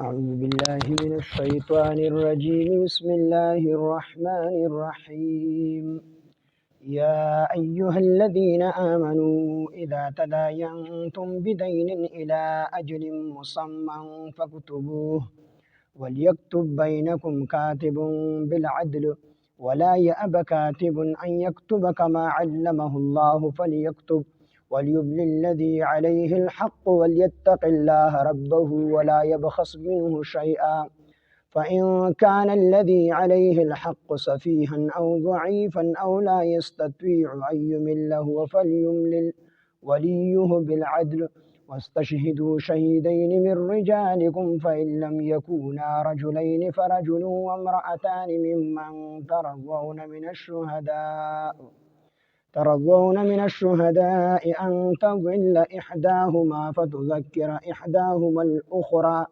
أعوذ بالله من الشيطان الرجيم. بسم الله الرحمن الرحيم. يا أيها الذين آمنوا إذا تداينتم بدين إلى أجل مسمى فاكتبوه وليكتب بينكم كاتب بالعدل ولا يأب كاتب أن يكتب كما علمه الله فليكتب وليملل الذي عليه الحق وليتق الله ربه ولا يبخس منه شيئا فإن كان الذي عليه الحق سفيها أو ضعيفا أو لا يستطيع أن يمل فليملل وليه بالعدل واستشهدوا شهيدين من رجالكم فإن لم يكونا رجلين فرجل وامرأتان ممن ترضون من الشهداء أن تضل إحداهما فتذكر إحداهما الأخرى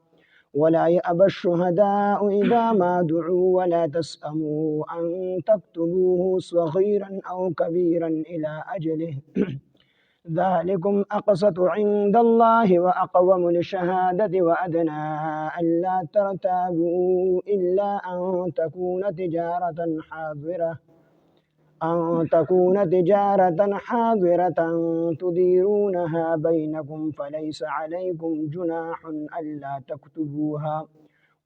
ولا يأبى الشهداء إذا ما دعوا ولا تسأموا أن تكتبوه صغيرا أو كبيرا إلى أجله ذلكم أقسط عند الله وأقوم للشهادة وأدنى ألا ترتابوا إلا أن تكون تجارة حاضرة تديرونها بينكم فليس عليكم جناح ألا تكتبوها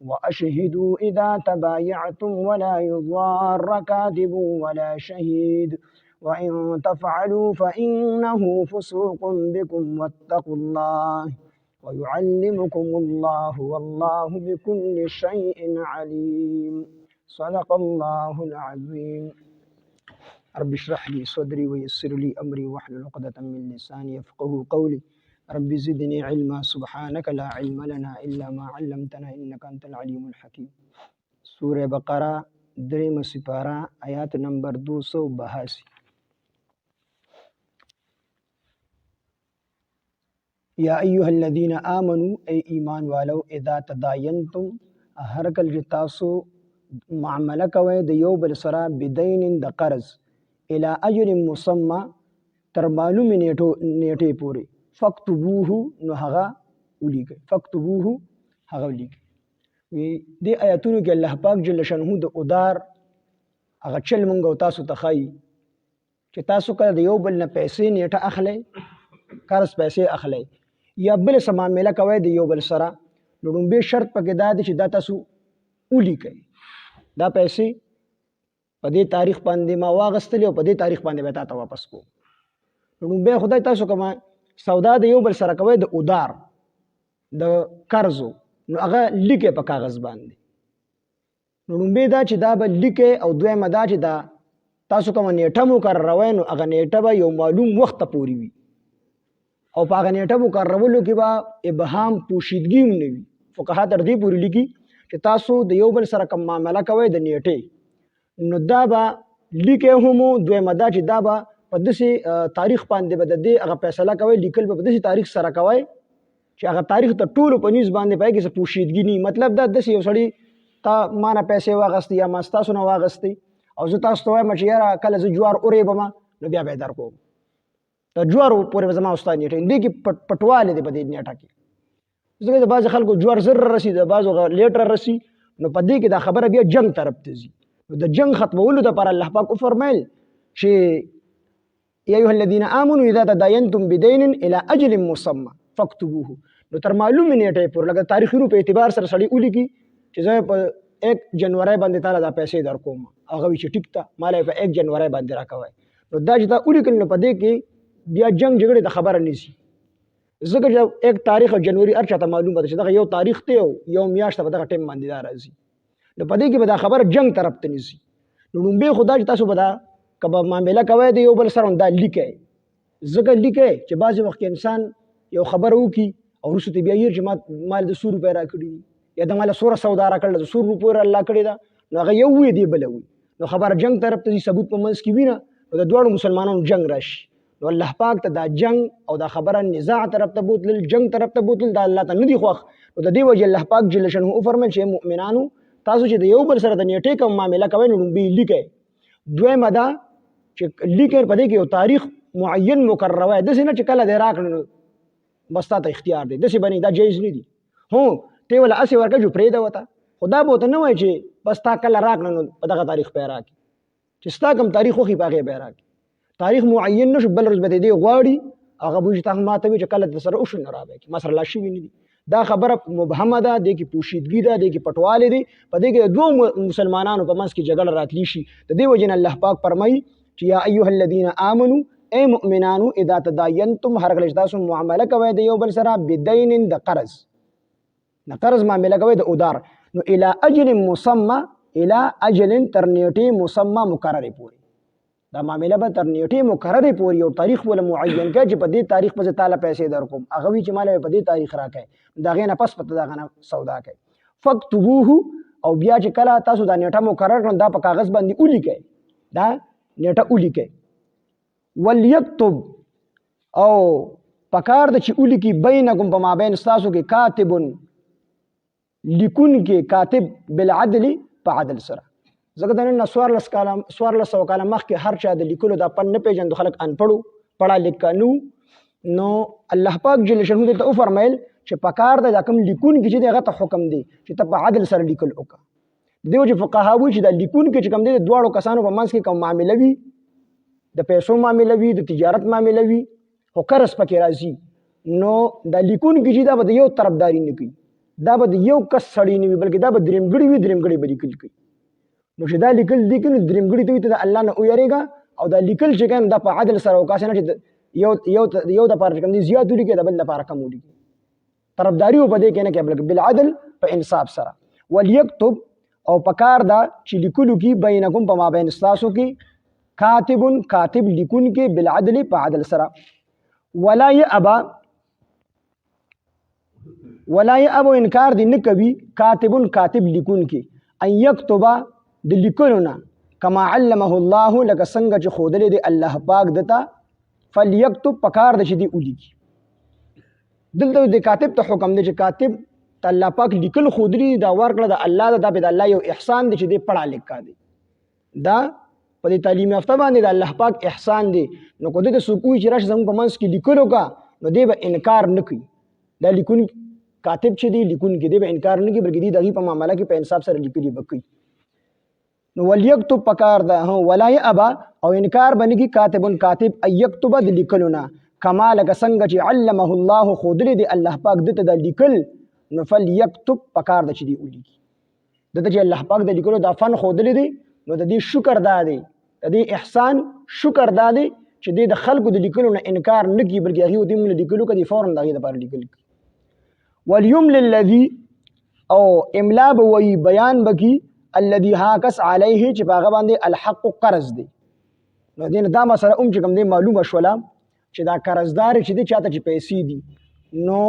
وأشهدوا إذا تبايعتم ولا يضار كاتب ولا شهيد وإن تفعلوا فإنه فسوق بكم واتقوا الله ويعلمكم الله والله بكل شيء عليم. صدق الله العظيم. رب اشرح لي صدري ويسر لي أمري واحلل عقدة من لساني يفقهوا قولي. رب زدني علما سبحانك لا علم لنا إلا ما علمتنا إنك أنت العليم الحكيم. سورة بقرہ دریم سپارہ آیات نمبر 282. یا ایها الذین آمنوا ای ایمان والو اذا تداینتم هر کله تاسو معامله کوئ د یو بل سره بدین د قرض الى اجل مسمى تر معلوم نیټه پورې فاکتبوه نو هغه ولیکئ. وی دې آیاتونو کې الله پاک جل شانه د ادار هغه چل مونږ او تاسو ته ښایي چې تاسو کله د یو بل نه پیسې نیټه اخلئ، قرض پیسې اخلئ یا بل څه معامله کوئ د یو بل سره، نو لومبی شرط پکې دا دی چې دا تاسو ولیکئ. دا پیسې په دې تاریخ باندې ما واغستلې او په دې تاریخ باندې به تا ته واپس کوم. نو لومبی خدای تاسو کومه سودا د یو بل سره کوئ د ادار د قرضو، نو هغه لیکئ په کاغذ باندې. نو لومبی دا چې دا به لیکئ او دویمه دا چې دا تاسو کومه نیټه مقرروئ نو هغه نیټه به یو معلوم وخت پورې وي او په هغه نیټه مقررولو کې به ابهام پوشیدګي هم نه وي. فقها تر دې پورې لیکي چې تاسو د یو بل سره کوم معامله کوئ د نیټې، نو دا به لیکئ هم. دویمه دا چې دا به په داسې تاریخ باندې به د دې هغه فیصله کوئ، لیکل به په داسې تاریخ سره کوئ چې هغه تاریخ ته ټولو په نیز باندې پای کې څه پوشیدګي نه. مطلب دا داسې یو سړی تا ما نه پیسې واغستې یا ما ستاسو نه واغستې او زه تاسو ته وایم چې یاره کله زه جوار اورېبم نو بیا به یې درکوم. د جوار پورې به زما استاد نیټه دې کې پټوالی دی په دې نیټه کې. ځکه د بعضې خلکو جوار زر رسي، د بعضو لیټ رسي، نو په دې کې دا خبره بیا جنګ طرف ته ځي. نو د جنګ ختمولو دپاره الله پاک وفرمیل چې یا ایها الذین آمنوا اذا تداینتم بدین الی اجل مسمى فاکتبوه. نو تر معلومې نیټې پورې لکه تاریخونو په اعتبار سره سړی ولیکي چې زه په 1 جنوري باندې تعالی دا پیسې درکوم، هغه وی چې ټیک ته مال په 1 جنوري باندې راکوي. نو دا چې دا ولیکل نو په دې کې بیا جنگ جګړې د خبره نیسی. ځکه چې 1 تاریخ جنوري هر چاته معلومه ده چې دغه یو تاریخ ته یو میاشت په دغه ټیم باندې دا راځي، نو په دې کې به دا خبره جنگ طرف ته نیسی. نو لومبی خدا چې تاسو به دا کبه معامله کوئ د یو بل سره دا لیکئ. ځکه لیکئ چې بعضې وخت کې انسان یو خبره وکړي او وروسته ته بیا یې چې مال د 100 روپۍ راکړي دي یا د مال سوره سودا راکړله د 100 روپۍ الله کړې ده، نو هغه یو وي دی بله وي، نو خبره جنگ طرف ته ځي، ثبوت په منځ کې وي نه، نو د دواړو مسلمانانو جنگ راشي. نو الله پاک ته دا جنگ او دا خبره نزاع طرف ته بوتلل، جنگ طرف ته بوتلل، دا الله ته نه دي خوښ. نو د دې وجې الله پاک جل شانه وفرمیل چې مؤمنانو تاسو چې د یو بل سره د نیټې کوم معامله کوئ نو لومبی لیکئ. دویمه دا چې لیکئ په دې کې یو تاریخ معین مقرروئ، داسې نه چې کله دې راکړه نو بس تا ته اختیار دی، داسې به نه، دا جایز نه دي. هو ته ولا اسې ورکړه چې پرېږده وته، خو دا به ورته نه وایي چې بس تا کله راکړه نو په دغه تاریخ پې راکړي، چې ستا کوم تاریخ وښي په هغې به یې راکړي. تاریخ معین نه شو، بل ورځ به دې غواړي هغه به وایي چې تا ما ته وایي چې کله درسره وشو نو رابه کړي، ما سره لا شوي نه دي. دا خبره مبهمه ده، دې کې پوشیدګي ده، دې کې پټوالی دی، په دې کې د دوو مسلمانانو په منځ کې جګړه راتلی شي. د دې وجې نه الله پاک فرمایي چې یا ایها الذین آمنو، ای مؤمنانو، اذا تداینتم، هر کله چې تاسو معامله کوئ د یو بل سره، بدین، د قرض معامله کوئ د ادار، نو الی اجل مسمى، الی اجل تر نیټې مسمى مقررې پورې، دا معامله به تر نیټې مقررې پورې یو تاریخ ولا معین کړي چې په دې تاریخ پسې تعالی پیسې درکوم، هغه وی چې مال په دې تاریخ راکړي، د هغې نه پس پته د هغه نه سودا کوي. فاکتبوه، او بیا چې کله تاسو دا نیټه مقرر کړئ دا په کاغذ باندې ولیکئ، دا نیټه ولیکئ. ولیکتب، او پکار د چې ولیکي بینکم په مابین ستاسو کې کاتب، لیکون کې کاتب بالعدل، په عدل سره. ځکه د نن نه 1400 کاله مخکې هر چا د لیکلو دا پن نه پېژندو، خلک انپړو، پړه لیکه نو. نو الله پاک جل شانه دې ته وفرمیل چې پکار د کوم لیکون کې چې هغه ته حکم دی چې ته په عدل سره لیکل وکړه. دیو چې فقها وایي چې دا لیکون کې چې کوم دی د دواړو کسانو په منځ کې کوم معامله وي، د پیسو معامله وي، د تجارت معامله وي، خو قرض پکې راځي، نو دا لیکون کې چې دا به د یو طرفداري نه کوي، دا به د یو کس سړی نه وي، بلکې دا به درېمګړي وي، درېمګړي به لیکل کوي. نو چې دا لیکل دي که نو درېمګړي ته وي ته د الله نه ویرېږه، او دا لیکل چې کوي دا په عدل سره وکړه، نه چې یو دپاره چې کوم دی زیات ولیکي، د بل دپاره کم ولیکي، طرفداري په دې کې نه کوي، بلکې بالعدل، په انصاف سره. ولیکتب، او پکار دا چې لیکلو کې بینکم په مابین ستاسو کې کاتب لیکون کې بالعدل، په عدل سره. ولا یأبا انکار دی نه کوي کاتب لیکون کې ان یکتبا د لیکلو نه کما علمه الله، لکه څنګه چې ښودلی دی الله پاک دته، فلیکتب، پکار د چې دی ولیکي. دلته د کاتب ته حکم دی چې کاتب ته الله پاک لیکل ښودلي، دا ورکړه د الله ده، دا به د الله یو احسان دی چې دی پړه لیکا دی، دا په دې تعلیم یافته باندې د الله پاک احسان دی. نو که دې ته څوک وایي چې راشه زموږ په منځ کې لیکلو کا، نو دی به انکار نه کوي، دا لیکون کاتب چې دی لیکون کې دی به انکار نه کوي، بلکې دی د هغې په معامله کې په انصاف سره لیکلي به کوي. نو ولیکتب پکار ده، ولا یأبا، او انکار به نه کوي کاتب ان یکتب د لیکلو نه، کما لکه څنګه چې علمه الله ښودلی دی الله پاک دته د لیکل، نو فلیکتب، پکار ده چې دی ولیکي. دته چې الله پاک د لیکلو دا فن ښودلی دی، نو د دې شکر دا دی، د دې احسان شکر دا دی چې دی د خلکو د لیکلو نه انکار نه کوي، بلکې هغې ورته موږ لیکلو که دی فوراً د هغې دپاره لیکل کوي. ولیملل الذي، او املا به وایي بیان به کي الذي هاکس علیه چې په هغه باندې الحق قرض دی. نو دې نه دا مسله چې کوم دی معلومه شوله چې دا قرضدار چې دی چاته چې پیسې دي، نو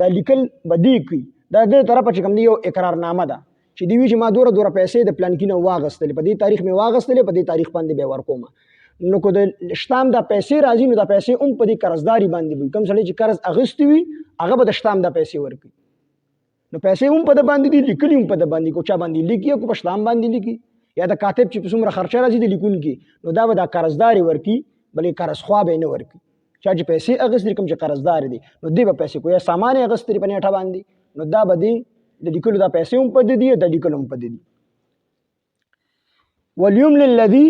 دا لیکل به دی کوي، دا دې طرفه چې کوم دی یو اقرارنامه ده چې دی وی چې ما دوره پیسې د پلان کې نه واغستلې، په دې تاریخ مې واغستلې، په دې تاریخ باندې به ورکوم. نو که د شتام دا پیسې راځي، نو دا پیسې هم په دې قرضداري باندې وي، کوم سړی چې قرض اخیستی وي هغه به د شتام دا پیسې ورکوي. نو پیسې هم په ده باندې دي، لیکلي هم په ده باندې، کو چا باندې لیکي، کو په شتام باندې لیکي، یا د کاتب چې په څومره خرچه راځي د لیکون کې، نو دا به دا قرضداري ورکي، بلکې قرضخوا به یې نه ورکي. چا چې پیسې اخیستې کوم چې قرضدار دی، نو دی به پیسې کو یا سامان یې اخیستې په نیټه باندې، نو دا به دی د لیکلو دا پیسې هم په ده دي، د لیکلو هم په ده دي. ولیملل الذي،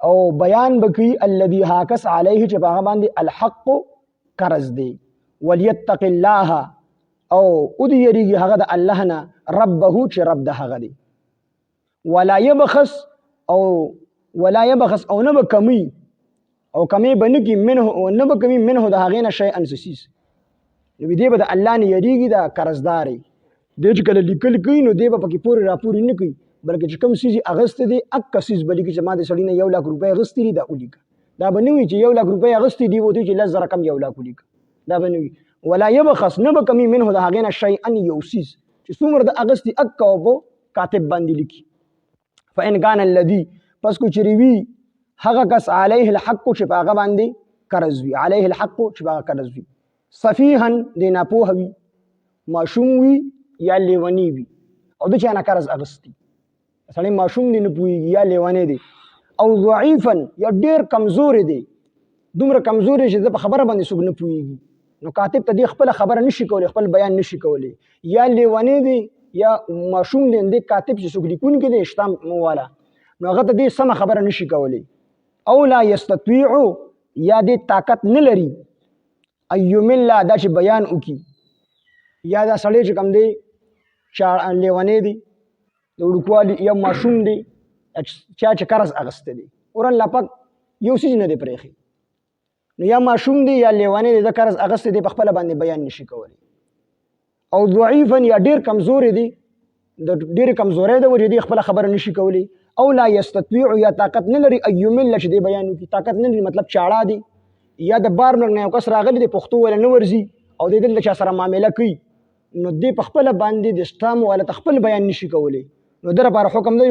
او بیان بکی الذي هاکس علیه چې په هغه باندې الحق قرض دی. ولیتق الله، او ودې یریږي هغه د الله نه، ربه چې رب د هغه دی. ولا یبخس، او نه به کمی، او کمی به نه کي منه، او نه به کمی منه د هغې نه شیئا څه څیز. نو دی به د الله نه یریږي، دا قرضدار دی چې کله لیکل کوي نو دی به پکې پورې راپورې نه کوي، بلکې چې کوم څیز یې اخیستی دی اکه څیز به لیکي چې ما د سړي نه 1 لک روپۍ اخیستي دي، دا ولیکه. دا به نه وي چې 1 لک روپۍ اخیستي دي ورته چې 10,000 کم 1 لک ولیکه، دا به نه وي. ولا یبخس، نه به کمی منه د هغې نه شیئا یو څیز چې څومره د اخیستي اکه او په کاتب باندې لیکي. فإن كان الذي، پس کو چېرې وي هغه کس علیه الحق چې په هغه باندې قرض وي، علیه الحق چې په هغه قرض وي، سفیحا دی ناپوهه وي، ماشوم وي یا لیونی وي، او د چا نه قرض اخیستی، سړی ماشوم دی نه پوهېږي یا لیونی دی، او ضعیفا یا ډېر کمزوری دی، دومره کمزوری چې د په خبره باندې څوک نه پوهېږي، نو کاتب ته دی خپل خبره نشي کولی، خپل بیان نشي کولی، یا لیونی دی یا ماشوم دی، د کاتب چې څوک لیکونکی دی شتام والا، نو هغه ته دی سمه خبره نشي کولی. او لا یستطیع یا دی طاقت نه لري ایومل دا چې بیان وکي، یا دا سړی چې کوم دی لیونی دی د وړوکوالي یا ماشوم دی چا چې قرض اخیستی دی، اور الله پاک یو څیز نه دی پرېښی، نو یا ماشوم دی یا لیونی دی د قرض اخیستی دی په خپله باندې بیان نشي کولی. او ضعیفا یا ډېر کمزوری دی، د ډېرې کمزورۍ د وجې دی خپله خبره نشي کولی. او لا یستطیع یا طاقت نه لري ایومل چې دی بیان وکړي، طاقت نه لري مطلب چاړه دی، یا د بار ملک نه یو کس راغلی دی پښتو ویله نه ورځي او دی دلته چا سره معامله کوي، نو دی په خپله باندې د سټام والا ته خپل بیان نشي کولی، نو د لپاره حکم دی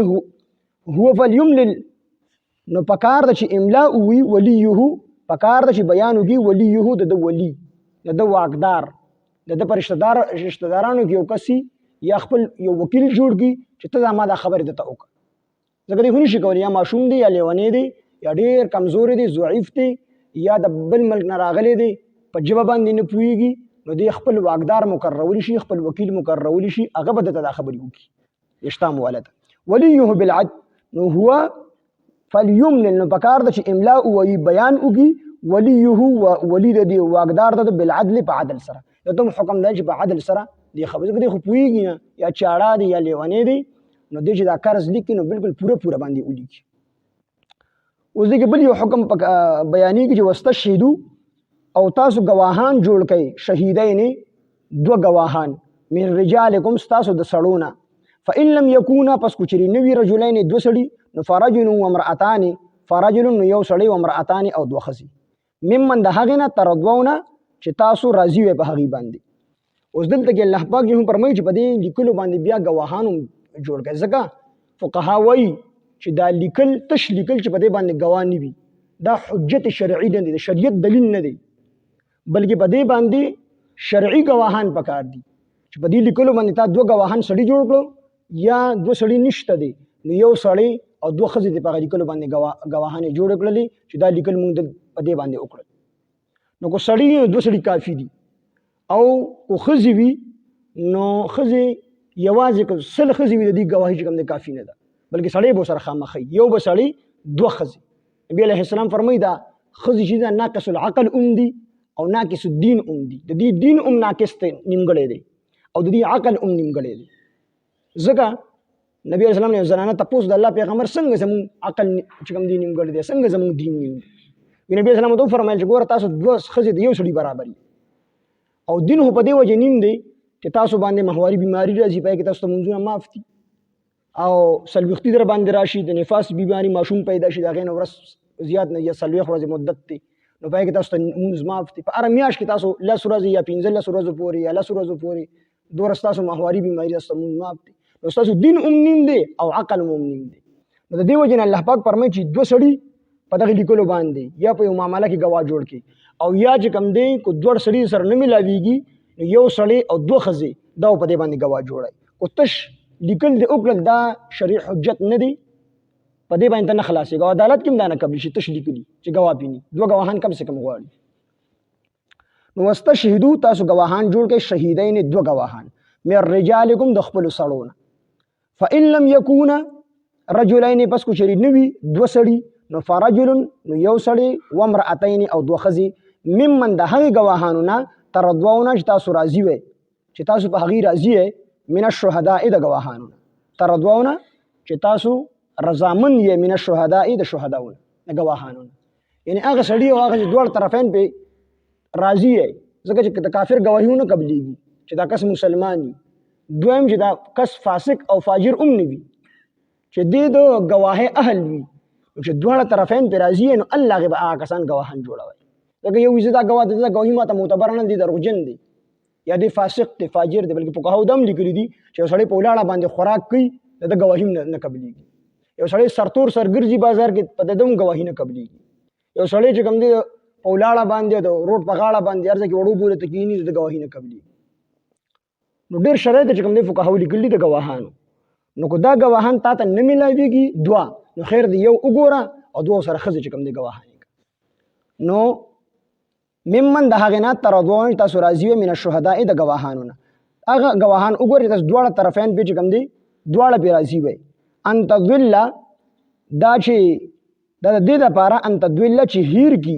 هو فلیملل، نو پکار ده چې املا وي ولیه، پکار ده چې بیان وکړي ولیه د ولی د واکدار د په رشته دارانو کې یو کسي یا خپل یو وکیل جوړ کړي چې ته ما دا خبرې درته وکړه، ځکه دی خو نشي کولی، یا ماشوم دی یا لیونی دی یا ډېر کمزوری دی ضعیف دی یا د بل ملک نه راغلی دی په ژبه باندې نه پوهېږي، نو دی خپل واکدار مقررولی شي، خپل وکیل مقررولی شي، هغه به درته دا خبرې وکړي اشتام والا ته. ولیه بالعدل، نو هو فلیملل، نو پکار ده چې املا ووایي بیان وکړي، ولیه ولی د دې واکدار ده بالعدل په عدل سره، د ته حکم دی چې په عدل سره دی خبرې، ځکه دی خو پوهېږي نه یا چاړه دی یا لیونی دی، نو دی چې دا قرض لیکي نو بالکل پوره باندې ولیکي. اوس دې کې بل یو حکم بیانېږي چې واستشهدو، او تاسو گواهان جوړ کړئ، شهیدین دو گواهان، من رجالکم ستاسو د سړو نه، فإن لم یکونا پس کو چېرې نه وي رجلین دو سړي، نو فرجل وامرأتان، فرجل نو یو سړی وامرأتان او دوه ښځې، ممن د هغې نه ترضونه چې تاسو راضي وئ په هغې باندې. اوس دلته کې الله پاک هم فرمایي چې په دې لیکلو باندې بیا ګواهان هم جوړ کړئ، ځکه فقها وایي چې دا لیکل تش لیکل چې په دې باندې ګواه نه وي دا حجت شرعي نه دی، د شریعت دلیل نه دی، بلکې په دې باندې شرعي ګواهان پکار دي چې په دې لیکلو باندې تا دوه ګواهان سړي جوړ کړو یا دوه سړي نشته دی، نو یو سړی او دوه ښځې دې په هغه لیکلو باندې ګواهان جوړ کړلې چې دا لیکل موږ په دې باندې وکړل. نو که سړي دوه سړي کافي دي، او که ښځې وي نو ښځې یوازې که سل ښځې وي د دې ګواهي چې کوم دی کافي نه ده، بلکې سړی به ورسره خامخی، یو به سړی دوه ښځې. نبي علیه السلام فرمایي دا ښځې چې دا ناقص العقل دي او ناقص الدین دي، د دې دین ناقص دی نیمګړی دی او د دې عقل نیمګړی دی، ځکه نبی علیه السلام یو زنانه تپوس د الله پیغمبر څنګه زموږ عقل چې کوم دی نیمګړی دی، څنګه زموږ دین نیم دی؟ نبی علیه السلام ته وفرمایل چې ګوره تاسو دوه ښځې د یو سړي برابر دي، او دین خو په دې وجې نیم دی چې تاسو باندې ماهواري بیماري راځي، پای کې تاسو ته منځونه معاف دي، او څلوېښتي در باندې راشي، د نفاس بیماري ماشوم پیدا شي، د هغې نه ورځ زیات نه یا څلوېښت ورځې مدت دی، نو پای کې تاسو ته مونځ معاف دي، په هره میاشت کې تاسو 10 ورځې یا 15 ورځو پورې یا 10 ورځو پورې دوه ورځې تاسو ماهواري بیماري تاسو ته مونځ معاف دي، نو ستاسو دین نیم دی او عقل نیم دی. نو د دې وجې نه الله پاک فرمایي چې دوه سړي په دغه لیکلو باندې یا په یو معامله کې ګواه جوړ کړي، او یا چې کوم دی که دوه سړي سره نه ملاویږي نو یو سړی او دوه ښځې دا په دې باندې ګواه جوړی، او تش لیکل دې وکړل دا شرعي حجت نه دی، په دې باندې ته نه خلاصېږي، او عدالت کې هم دا نه قبلې شي تش لیکلي چې ګواه پېني، دوه ګواهان کم سے کم غواړي. نو واستشهدو تاسو ګواهان جوړ کړئ، شهیدین دوه ګواهان، من رجالکم د خپلو سړو نه، فإن لم یکونا رجلین پس کو چېرې نه وي دوه سړي، نو فرجل نو یو سړی وامرأتین او دوه ښځې، ممن د هغې ګواهانو نه ترضونه چې تاسو راضي وئ، چې تاسو په هغې راضي یې، من الشهداء د ګواهانو نه، ترضونه چې تاسو رضامند یې، من الشهداء د شهداو نه د ګواهانو نه، یعنې هغه سړي او هغه چې دواړه طرفین پې راضي یې، ځکه چې د کافر ګواهي ونه قبلېږي چې دا کس مسلمان وي، دویم چې دا کس فاسق او فاجر هم نه وي، چې دې د ګواهۍ اهل وي، چې دواړه طرفین پې راضي یې، نو الله هغې به هغه کسان ګواهان جوړوي، ځکه یو وي زه دا ګواه دی، دا ګواهي ما ته معتبر نه دی، دروغجن دی یا دی فاسق دی فاجر دی، بلکې فقهاو دا هم لیکلي دي چې یو سړی په ولاړه باندې خوراک کوي د ده ګواهي نه قبلېږي، یو سړی سرتور سرګرځي بازار کې په د ده هم ګواهي نه قبلېږي، یو سړی چې کوم دی په ولاړه باندې د روډ په غاړه باندې هر ځای کې وړو بولې ته کښېني د ده ګواهي نه قبلېږي. نو ډېر شرایط چې کوم دی فقهاو لیکلي د ګواهانو، نو که دا ګواهان تا ته نه میلاوېږي دوه، نو خیر دی یو وګوره او دوه سره ښځې چې کوم دی ګواهانې. نو ممن د هغه نه ترضون تاسو راضي وي من الشهداء د گواهانو نه هغه گواهان وګورئ تاسو دواړه طرفین به چې کوم دي دواړه به راضي وي ان تذل دا چې د دې لپاره ان تذل چې هیر کی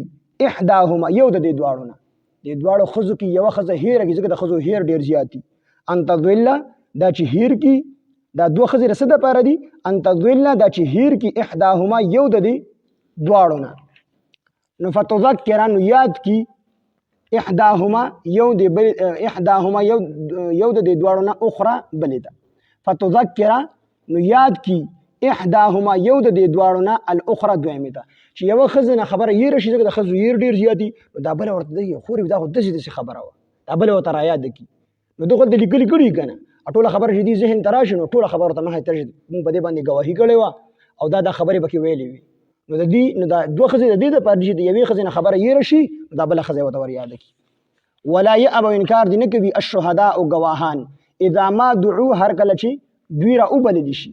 احداهما یو د دې دواړو نه د دواړو خزو کې یو خزه هیر کی ځکه د خزو هیر ډیر زیاتی ان تذل دا چې هیر کی دا دوه خزې رسد لپاره دي ان تذل دا چې هیر کی احداهما یو د دې دواړو نه نو فتذکر نو یاد کی احداهما یو د احداهما یو د دواړو نه اخرى بلدا فتذکر نو یاد کی احداهما یو د دواړو نه الاخرى دویمه ده چې یو خزنه خبره یې رشي د خزو یې ډیر زیاتی دا بل ورته دی خوري دا خو د دې خبره و دا بل ورته را یاد کی نو دغه د لیکل کړي کنه ټوله خبره چې دی ذهن تراشه نو ټوله خبره ته ما ترجمه مونږ په دې باندې گواهی کړې و او دا خبره بکې ویلې وي نو د دې نو دا دوه خزې د دې د پاره چې یوې خزنه خبره یې رشي دا بل خزې وته ور یاد کی ولا يأبوا انکار دي نه کوي الشهداء او گواهان اذا ما دعو هر کله چې دوی را وبلل شي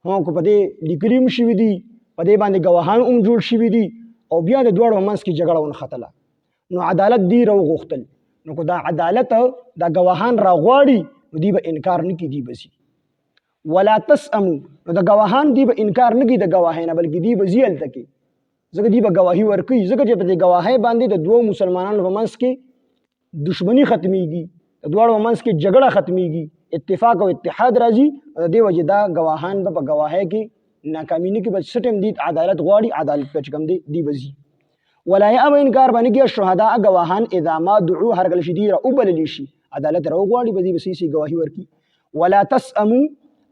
هو کو په دې لیکلیم شي دي په دې باندې گواهان جوړ شي دي او بیا د دوړو منځ کې جګړه ون خطله نو عدالت دی رو غختل نو کو دا عدالت دا گواهان را غواړي نو دی به انکار نه کوي دی بسی ولا تسأموا نو دا گواهان دی به انکار نه کوي د گواهینه بلکې دی به زیل تکي ځکه دی به گواهی ورکوي ځکه چې په دې گواهی باندې د دوه مسلمانانو په منځ کې دشمنی ختمیږي د دوړو منځ کې جګړه ختمیږي اتفاق او اتحاد راځي د دې وجه دا گواهان په گواهی کې ناکامی نه کې بس سټم دي عدالت غواړي عدالت په چکم دی بزي ولا يأبى انکار باندې کې شهدا گواهان اذا ما دعو هر کله شدي را وبلل شي عدالت را غواړي به دې بسې گواهی ورکي ولا تسأموا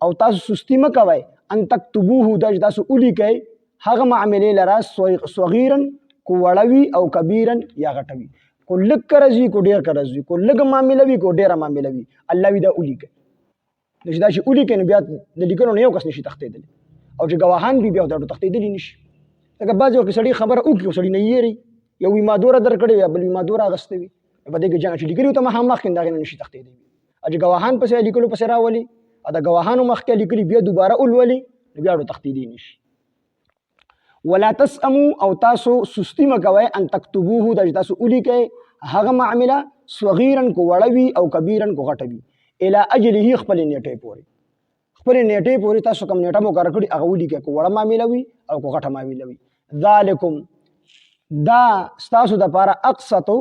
او تاسو سستی مکوي ان تكتبوه د تاسو اولی کوي هغه معاملې لرا صغیرا کو وړوي او کبیرا یا غټوي کو لک کرزي کو ډیر کرزي کو لګ معاملې وي کو ډیر معاملې وي الله وی دا اولی کوي دا چې اولی کوي بیا د لیکلو نه یو کس نشي تختیدل او چې گواهان بیا د تختیدل نشي لکه بعض وخت سړی خبره وکړي سړی نه یېری یو ما دوره درکړي یا بل ما دوره غستوي په دې کې جنګ چې لیکلو ته مخ کې دا نشي تختیدل چې گواهان پسې لیکلو پسې راولي دا گواهانو مخ کې لیکلي بیا دوباره اولولي بیا د تختیدل نشي ولا تسأموا او تاسو سستی مکوي ان تكتبوه د تاسو اولی کوي هغه معامله صغیرا کو وړوي او کبیرا کو غټوي الی اجله خپل نیټه پوري خپل نیټه پوري تاسو کوم نیټه مو کار کړی هغه ولي کې کو وړه معامله وي او کو غټه معامله وي ذالکم دا تاسو د لپاره اقسط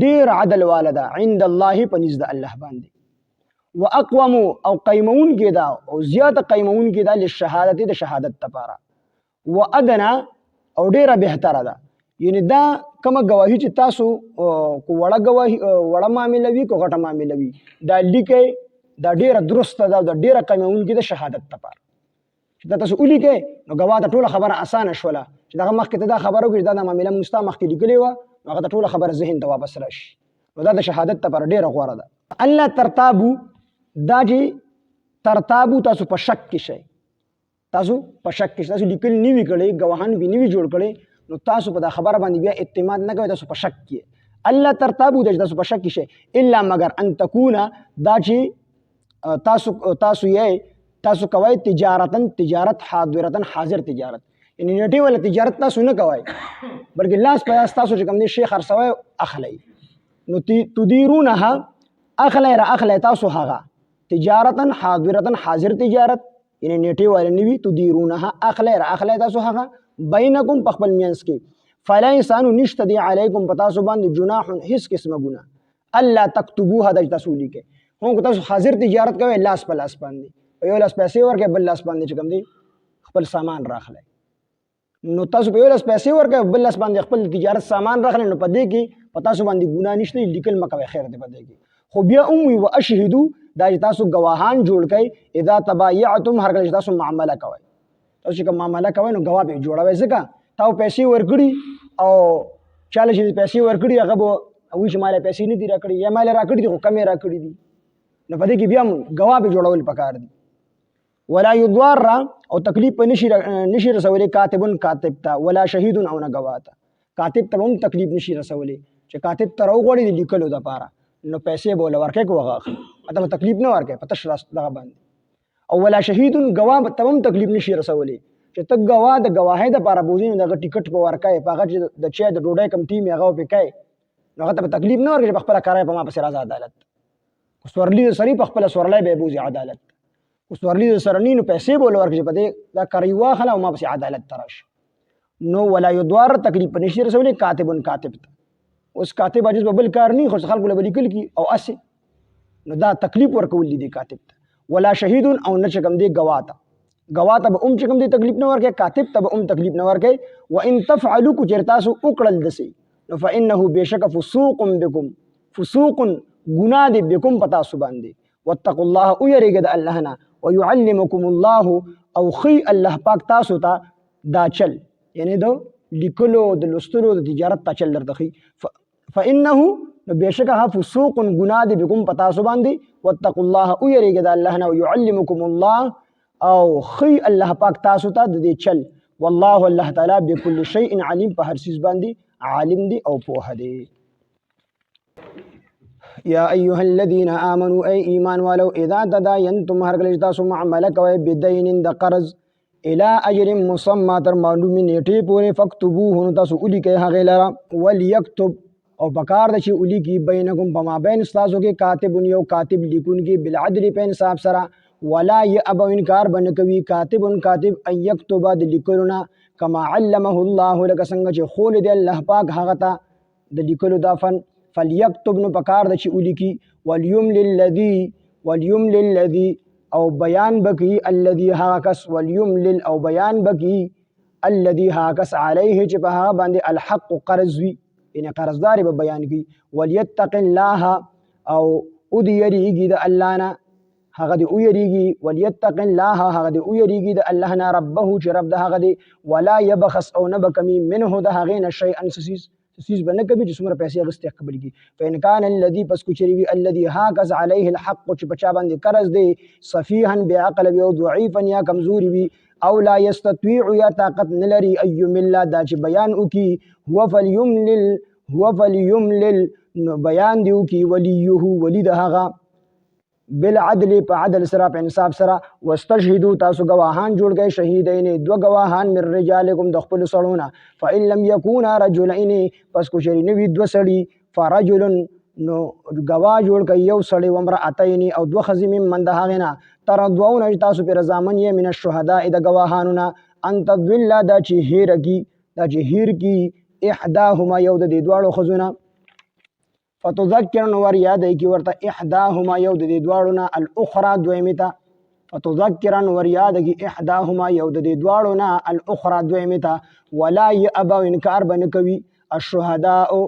ډیر عدل والده عند الله پنځ د الله باندې واقوم او قیمون کې دا او زیات قیمون کې دا لشهادت د شهادت لپاره وادنا او ډیره بهتره ده یعنی دا کومه گواهی چې تاسو کو وړه گواهی وړه معامله وي کو غټه معامله وي دا لیکي دا ډیره درسته ده دا ډیره قیمون کې د شهادت لپاره چې تاسو اولی کې نو گواه ته ټول خبره اسانه شوله چې دا مخکې ته دا خبره وکړي دا معامله مستا مخکې لیکلې و هغه ته ټول خبره ذهن ته واپس راشي نو دا د شهادت لپاره ډیره غوړه ده الله ترتابو دا چې ترتابو تاسو په شک کې شئ تاسو په شک کې تاسو لیکل نیوي کړي گواهان به نیوي جوړ کړي نو تاسو په دا خبره باندې بیا اعتماد نه کوئ تاسو په شک کې الله ترتابو د تاسو په شک کې شئ الا مگر ان تكون دا چې تاسو کوي تجارت حاضرتن حاضر تجارت یعنی نیټه ولا تجارت تاسو نه کوي بلکې لاس په تاسو چې کوم دي شیخ خرڅوي اخلي نو تديرونها اخلي تاسو هغه تجارتن حاضرتن حاضر تجارت یعنی نیټه ولا نیوي تديرونها اخلي تاسو هغه بینکم پخپل مینس کې فلا انسان نشته دی علیکم پتا سو باندې جناح هیڅ قسمه ګناه الله تكتبوها د تاسو لیکه هو تاسو حاضر تجارت کوي لاس په لاس باندې یو لاس پیسې ورکې بل لاس باندې چې کوم دی خپل سامان راخلای نو تاسو په یو لاس پیسې ورکې بل لاس باندې خپل تجارت سامان راخلای نو پدې کې پتا سو باندې ګناه نشته لیکل مکوي خیر دی پدې کې خو بیا وی واشهدوا دا تاسو گواهان جوړ کړئ اذا تبایعتم هر کله تاسو معامله کوي تاسو کوم معامله کوي نو گواه به جوړوي ځکه تاسو پیسې ورکړي او چاله چې پیسې ورکړي هغه به وی چې مال پیسې نه دی راکړي یا مال راکړي دي خو کمې راکړي دي نو پدې کې بیا گواه به جوړول پکار دي ولا يضار او تکلیف نشي رسولي کاتب تا ولا شهید او نه گواه تا کاتب ته هم تکلیف نشي رسولي چې کاتب تر وګړي لیکلو د پاره نو پیسې بوله ورکې کوغه مطلب تکلیف نه ورکې پته شراست دغه باندې او ولا شهید گواه ته هم تکلیف نشي رسولي چې ته ګواه د ګواهۍ دپاره بوځي نو دغه ټیکټ په ورکوې په هغه چې د چای د ډوډۍ کوم ټیم یې هغه پې کوې نو هغه ته به تکلیف نه ورکړي چې په خپله کاری په ما پسې راځه عدالت خو سورلي د سړي په خپله سورلی به یې بوځي عدالت خو سورلي د سره نی نو پیسې به ورله ورکړي چې په دې دا کاری واخله او ما پسې عدالت ته راشي نو ولا یضار تکلیف په نشي رسولی کاتب کاتب ته اوس کاتب عاجز به بل کار نه خو خلکو له به لیکل کي او اسې نو دا تکلیف ورکول دي کاتب ته ولا شهید او نه چې کوم دی ګواه ته به چې کوم دی تکلیف نه ورکوي کاتب ته به تکلیف نه ورکوي وان تفعلوا کو چېرې تاسو وکړل دسې نو فانه بېشکه فسوق بکم فسوق ګناه دی بکم په تاسو باندې واتقوا الله ویریږئ د الله نه ويعلمكم الله او خی الله پاک تاسو ته دا چل یعنی د لیکلو د لوستلو د تجارت ته چل درته خي فانه بېشکه فسوق ګناه دی بکم په تاسو باندې واتقوا الله ویریږئ د الله نه ويعلمكم الله او خی الله پاک تاسو ته د دې چل والله الله تعالی بكل شيء علیم په هر چیز باندې عالم دی او پوه دی یا ایها الذین آمنوا ای ایمان والو اذا تداینتم هر کله چې تاسو معامله کوئ بدین د قرض الى اجر مسمى تر معلومې نیټې پورې فاکتبوه نو تاسو ولیکئ هغې لره وليکتب او پکار ده چې ولیکي بینکم په مابین ستاسو کې کاتب یو کاتب لیکونکي بالعدل په انصاف سره ولا یأبوا انکار به نه کوي کاتب ان یکتب د لیکلو نه کما علمه الله لکه څنګه چې ښولی دی الله پاک هغه ته د لیکلو دا فن فلیکتب نو پکار ده چې ولیکي وليملل الذي او بیان بکی الذي هغه کس وليملل او بیان بکی الذي هغه کس علیه چې په هغه باندې الحق قرض وي یعنی قرضدار به بیان کی وليتق الله او ادي یریږي د الله نه هغه دی او یریږي وليتق الله هغه دی او یریږي د الله نه ربه چې رب د هغه دی ولا يبخس او نه بکمی منه د هغې نه شیئا سیز به نه کوي چې څومره پیسې اخیستې قبل کي فإن كان الذي پس کو چری وي الذي هاکس عليه الحق چې په چا باندې قرض دی صفيحا بعقل وي او ضعيفا یا کمزوري وي او لا يستطيع یا طاقت نه لري ايمل دا چې بیان وکي هو فليملل نو بیان دی وکي وليه ولي د هغه بالعدل په عدل سره په انصاف سره واستشهدوا تاسو گواهان جوړ کړئ شهیدین دو گواهان من رجالکم د خپل سړونه فإن لم يكونا رجلين پس کو شری نوی دو سړي فرجل نو گواه جوړ کړئ یو سړی وامرأتین او دو ښځې ممن د هغې نه ترضون چې تاسو پې رضامند یې من الشهداء د گواهانو نه ان تضل دا چې هیر کی احداهما یو د دې دواړو ښځو نه فتذکر نو ور یاد کی ورته احداهما یو د دې دواړو نه الاخرى دویمه ته فتذکر نو ور یاد کی احداهما یو د دې دواړو نه الاخرى دویمه ته ولا یابا انکار بن کوي الشهداء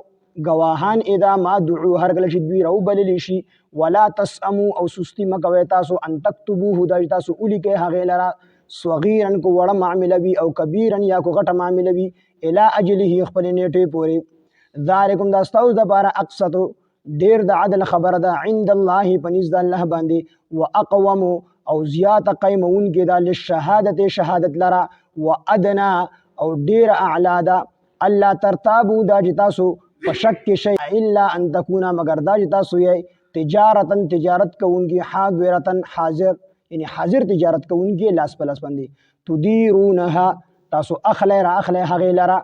گواهان اذا ما دعوا هر کله چې دوی راو بللی شي ولا تسمو او سستی مکوي تاسو ان تكتبوه دا تاسو ولیکئ هغې لره صغیرا کو وړه معامله وي او کبیرا یا کو غټه معامله وي الی اجله خپل نیټې پورې ذالکم دا ستاسو دپاره اقسط ډیر د عدل خبره ده عند الله پنځ د الله باندې واقوم او زیات قیمون کې دا للشهادت شهادت لرا وادنا او ډیر اعلی ده الله ترتابو دا چې تاسو په شک کې شي الا ان تكون مگر دا چې تاسو یې تجارت کوونکی حاضرتن حاضر یعنی حاضر تجارت کوونکی لاس په لاس باندې تدیرونها تاسو اخلی را اخلی هغې لره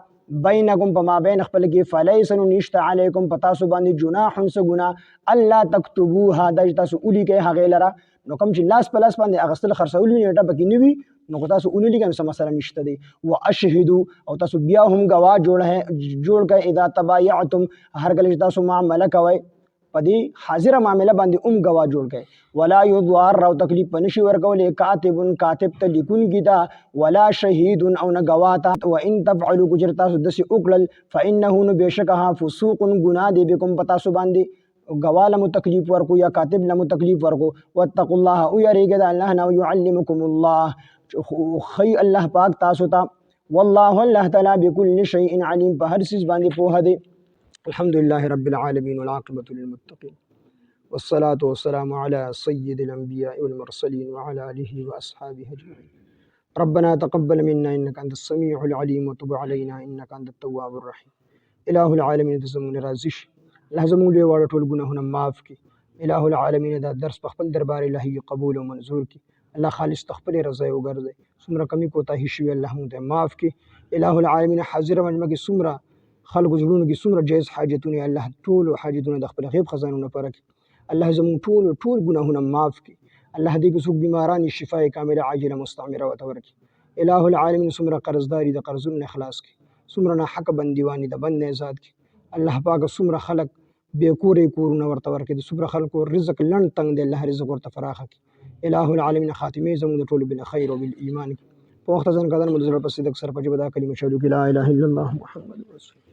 بینکم په مابین خپل کې فلیس نو نشته علیکم په تاسو باندې جناح څه ګناه الله تکتبوها دا چې تاسو ولیکئ هغې لره نو کوم چې لاس په لاس باندې اخیستل خرڅول وي نیټه پکې نه وي نو که تاسو ونه لیکئ نو څه مسله نشته دی واشهدو او تاسو بیا هم ګواه جوړ کړئ اذا تبایعتم هر کله چې تاسو معامله کوئ په دې حاضره معامله باندې ګواه جوړ کړئ ولا یضار او تکلیف په نشي ورکولی کاتب ته لیکونکي ته ولا شهید او نه ګواه ته وان تفعلوا که چېرې تاسو داسې وکړل فانه نو بېشکه فسوق ګناه دی بکم په تاسو باندې ګواه له مو تکلیف ورکو یا کاتب له مو تکلیف ورکو واتقوا الله ویریږئ د الله نه ويعلمکم الله خی الله پاک تاسو ته والله الله تعالی بكل شيء علیم په هر څیز باندې پوهه دی الحمد لله رب العالمين والعاقبة للمتقين والصلاة والسلام على سيد الأنبياء والمرسلين وعلى آله وأصحابه أجمعين ربنا تقبل منا إنك أنت السميع العليم وتب علينا إنك أنت التواب الرحيم إله العالمين تزمون رازش الله زمون لي وارد والگناهنا معاف کی إله العالمين دا درس بخبل دربار الهي قبول ومنظور کی الله خالص تخپل رضا وګرځي. څومره کمی کوتاهي شوي الله مونږ ته معاف کړي. الہ العالمین حاضر مجمع کې څومره خلکو زړونو کې څومره جایز حاجتونه الله ټول حاجتونه د خپل غیب خزانو نه پوره کړي. الله زموږ ټول ګناهونه معاف کړي. الله دې کې څوک بیماران شفای کامله عاجله مستعمره ورکړي. الہ العالمین څومره قرضداري د قرضونو نه خلاص کړي. څومره ناحق بندیواني د بند نه آزاد کړي. الله پاک څومره خلک بې کورې کورونه ورته ورکړي. د څومره خلکو رزق لنډ تنګ دی الله رزق ورته فراخه کړي. الہ العالمین خاتمه زموږ د ټولو بالخیر او بالایمان په وخت ځان قدر مو د زړه په صدق سره په جبه دا کلمه شهادت لا اله الا الله محمد رسول